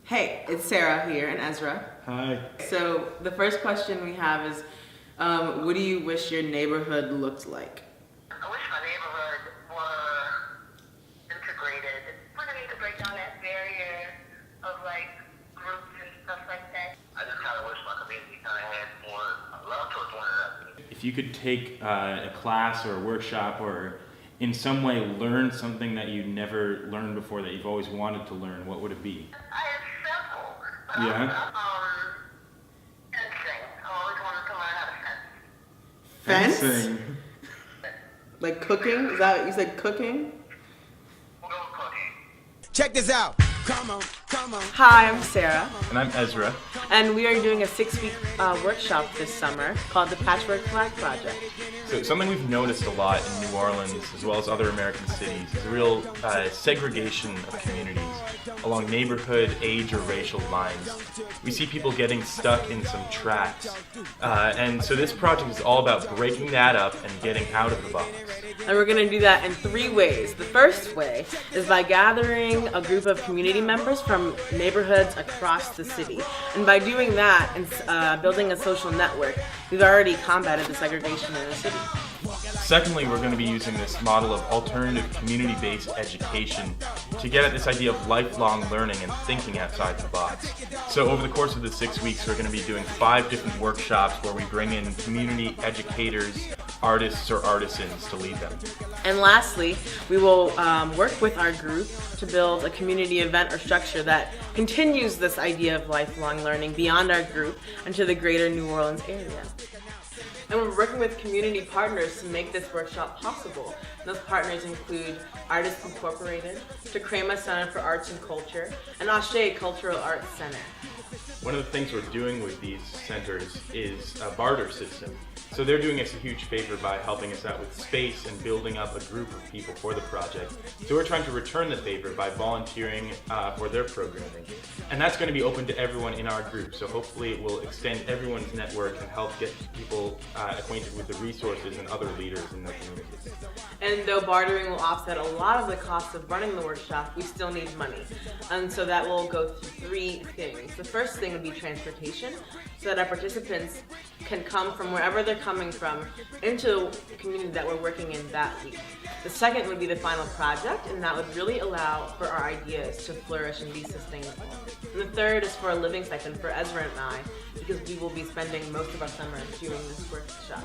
Hey, it's Sarah here and Ezra. Hi. So the first question we have is, what do you wish your neighborhood looked like? I wish my neighborhood were integrated. I wonder if you could break down that barrier of like groups and stuff like that. I just kind of wish my community kind of had more love towards one another. If you could take a class or a workshop or in some way learn something that you never learned before that you've always wanted to learn, what would it be? Fencing. Yeah? I always wanted to learn how to fence. Fence? Like cooking? Is that what you said, cooking? We'll go with cooking. Check this out. Come on, come on. Hi, I'm Sarah, And I'm Ezra. and we are doing a 6-week workshop this summer called the Patchwork Flag Project. So something we've noticed a lot in New Orleans, as well as other American cities, is a real segregation of communities along neighborhood, age, or racial lines. We see people getting stuck in some tracks. And so this project is all about breaking that up and getting out of the box. And we're going to do that in 3 ways. The first way is by gathering a group of community members from neighborhoods across the city. And by doing that and building a social network, we've already combated the segregation in the city. Secondly, we're going to be using this model of alternative community-based education to get at this idea of lifelong learning and thinking outside the box. So over the course of the 6 weeks, we're going to be doing 5 different workshops where we bring in community educators, artists, or artisans to lead them. And lastly, we will work with our group to build a community event or structure that continues this idea of lifelong learning beyond our group and to the greater New Orleans area. And we're working with community partners to make this workshop possible. And those partners include Artists Incorporated, Tacrema Center for Arts and Culture, and Ashe Cultural Arts Center. One of the things we're doing with these centers is a barter system. So they're doing us a huge favor by helping us out with space and building up a group of people for the project. So we're trying to return the favor by volunteering for their programming. And that's going to be open to everyone in our group. So hopefully it will extend everyone's network and help get people acquainted with the resources and other leaders in their communities. And though bartering will offset a lot of the costs of running the workshop, we still need money. And so that will go through 3 things. The first thing would be transportation, so that our participants can come from wherever they're coming from into the community that we're working in that week. The second would be the final project, and that would really allow for our ideas to flourish and be sustainable. And the third is for a living stipend for Ezra and I, because we will be spending most of our summer doing this workshop.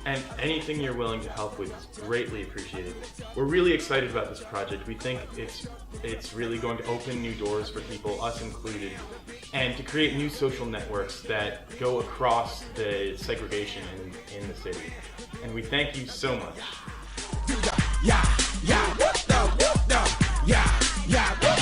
And anything you're willing to help with is greatly appreciated. We're really excited about this project. We think it's really going to open new doors for people, us included, and to create new social networks that go across the segregation in the city. And we thank you so much. Yeah, yeah, what the, yeah, yeah.